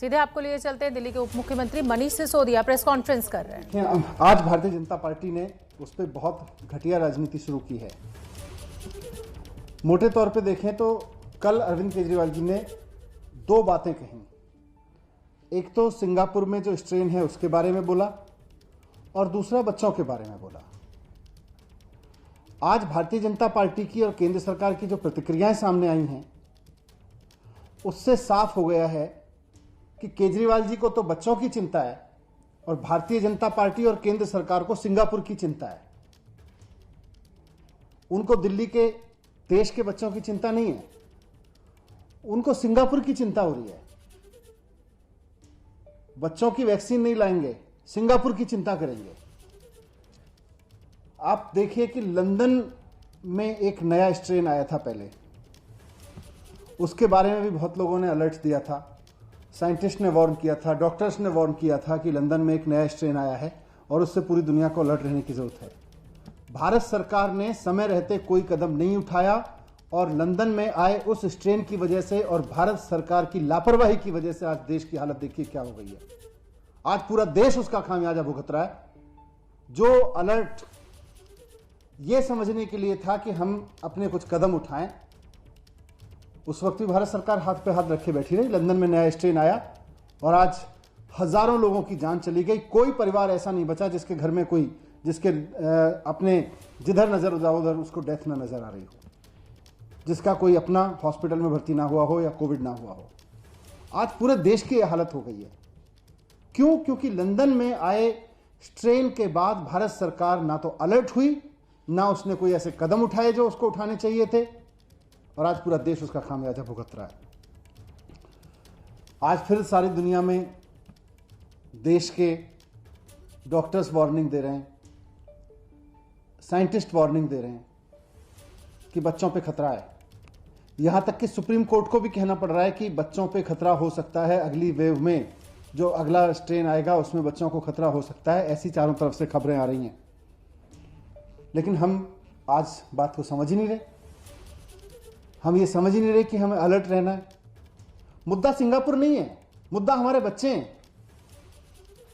सीधे आपको लिए चलते हैं, दिल्ली के उप मुख्यमंत्री मनीष सिसोदिया प्रेस कॉन्फ्रेंस कर रहे हैं। आज भारतीय जनता पार्टी ने उस पर बहुत घटिया राजनीति शुरू की है। मोटे तौर पे देखें तो कल अरविंद केजरीवाल जी ने दो बातें कही। एक तो सिंगापुर में जो स्ट्रेन है उसके बारे में बोला और दूसरा बच्चों के बारे में बोला। आज भारतीय जनता पार्टी की और केंद्र सरकार की जो प्रतिक्रियाएं सामने आई हैं उससे साफ हो गया है कि केजरीवाल जी को तो बच्चों की चिंता है और भारतीय जनता पार्टी और केंद्र सरकार को सिंगापुर की चिंता है। उनको दिल्ली के देश के बच्चों की चिंता नहीं है, उनको सिंगापुर की चिंता हो रही है। बच्चों की वैक्सीन नहीं लाएंगे, सिंगापुर की चिंता करेंगे। आप देखिए कि लंदन में एक नया स्ट्रेन आया था पहले, उसके बारे में भी बहुत लोगों ने अलर्ट दिया था। साइंटिस्ट ने वार्न किया था, डॉक्टर्स ने वार्न किया था कि लंदन में एक नया स्ट्रेन आया है और उससे पूरी दुनिया को अलर्ट रहने की जरूरत है। भारत सरकार ने समय रहते कोई कदम नहीं उठाया और लंदन में आए उस स्ट्रेन की वजह से और भारत सरकार की लापरवाही की वजह से आज देश की हालत देखिए क्या हो गई है। आज पूरा देश उसका खामियाजा भुगत रहा है। जो अलर्ट ये समझने के लिए था कि हम अपने कुछ कदम उठाएं, उस वक्त भी भारत सरकार हाथ पे हाथ रखे बैठी रही। लंदन में नया स्ट्रेन आया और आज हजारों लोगों की जान चली गई। कोई परिवार ऐसा नहीं बचा जिसके घर में कोई जिसके अपने जिधर नजर उधर उसको डेथ ना नजर आ रही हो, जिसका कोई अपना हॉस्पिटल में भर्ती ना हुआ हो या कोविड ना हुआ हो। आज पूरे देश की यह हालत हो गई है। क्यों? क्योंकि लंदन में आए स्ट्रेन के बाद भारत सरकार ना तो अलर्ट हुई, ना उसने कोई ऐसे कदम उठाए जो उसको उठाने चाहिए थे और आज पूरा देश उसका खामियाजा भुगत रहा है। आज फिर सारी दुनिया में देश के डॉक्टर्स वार्निंग दे रहे हैं, साइंटिस्ट वार्निंग दे रहे हैं कि बच्चों पे खतरा है। यहां तक कि सुप्रीम कोर्ट को भी कहना पड़ रहा है कि बच्चों पे खतरा हो सकता है, अगली वेव में जो अगला स्ट्रेन आएगा उसमें बच्चों को खतरा हो सकता है। ऐसी चारों तरफ से खबरें आ रही हैं, लेकिन हम आज बात को समझ ही नहीं रहे। हम ये समझ ही नहीं रहे कि हमें अलर्ट रहना है। मुद्दा सिंगापुर नहीं है, मुद्दा हमारे बच्चे हैं।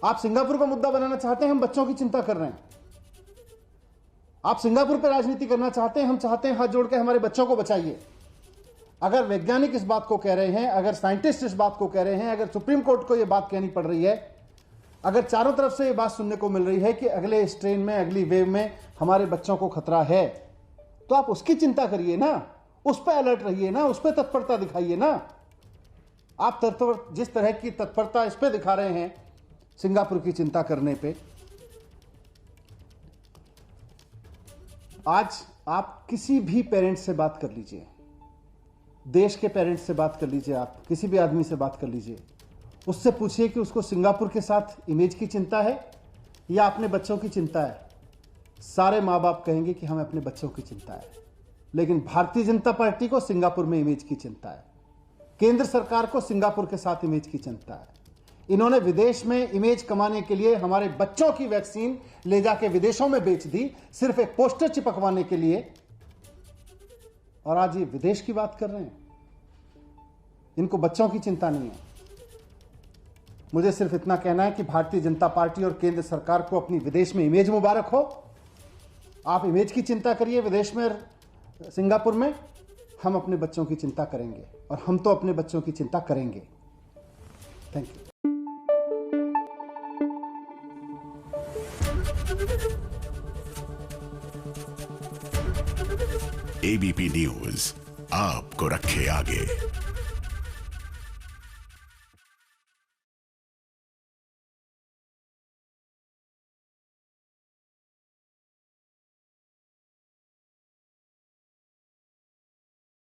आप सिंगापुर का मुद्दा बनाना चाहते हैं, हम बच्चों की चिंता कर रहे हैं। आप सिंगापुर पर राजनीति करना चाहते हैं, हम चाहते हैं हाथ जोड़ के हमारे बच्चों को बचाइए। अगर वैज्ञानिक इस बात को कह रहे हैं, अगर साइंटिस्ट इस बात को कह रहे हैं, अगर सुप्रीम कोर्ट को यह बात कहनी पड़ रही है, अगर चारों तरफ से यह बात सुनने को मिल रही है कि अगले स्ट्रेन में, अगली वेव में हमारे बच्चों को खतरा है, तो आप उसकी चिंता करिए ना, उस पर अलर्ट रहिए ना, उस पर तत्परता दिखाइए ना। आप जिस तरह की तत्परता इस पे दिखा रहे हैं सिंगापुर की चिंता करने पे, आज आप किसी भी पेरेंट्स से बात कर लीजिए, देश के पेरेंट्स से बात कर लीजिए, आप किसी भी आदमी से बात कर लीजिए, उससे पूछिए कि उसको सिंगापुर के साथ इमेज की चिंता है या अपने बच्चों की चिंता है। सारे माँ बाप कहेंगे कि हमें अपने बच्चों की चिंता है, लेकिन भारतीय जनता पार्टी को सिंगापुर में इमेज की चिंता है, केंद्र सरकार को सिंगापुर के साथ इमेज की चिंता है। इन्होंने विदेश में इमेज कमाने के लिए हमारे बच्चों की वैक्सीन ले जाके विदेशों में बेच दी, सिर्फ एक पोस्टर चिपकवाने के लिए, और आज ये विदेश की बात कर रहे हैं। इनको बच्चों की चिंता नहीं है। मुझे सिर्फ इतना कहना है कि भारतीय जनता पार्टी और केंद्र सरकार को अपनी विदेश में इमेज मुबारक हो। आप इमेज की चिंता करिए विदेश में, सिंगापुर में। हम अपने बच्चों की चिंता करेंगे और हम तो अपने बच्चों की चिंता करेंगे। Thank you. एबीपी न्यूज आपको रखे आगे।